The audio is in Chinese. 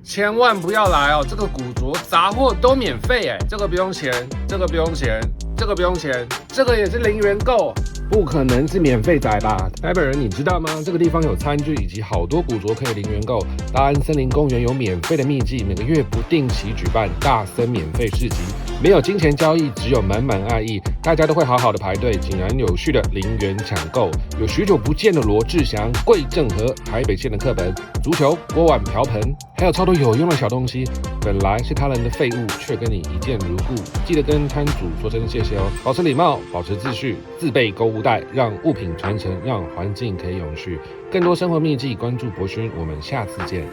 千万不要来哦！这个古着杂货都免费哎，这个不用钱，这个不用钱，这个不用钱，这个也是零元购，不可能是免费仔吧？台北人你知道吗？这个地方有餐具以及好多古着可以零元购。大安森林公园有免费的秘技，每个月不定期举办大森免费市集，没有金钱交易，只有满满爱意，大家都会好好的排队，井然有序的零元抢购。有许久不见的罗志祥、桂正和台北县的课本、足球、锅碗瓢盆，还有超多有用的小东西，本来是他人的废物，却跟你一见如故。记得跟摊主说声谢谢哦，保持礼貌，保持秩序，自备购物袋，让物品传承，让环境可以永续。更多生活秘技，关注博勋，我们下次见。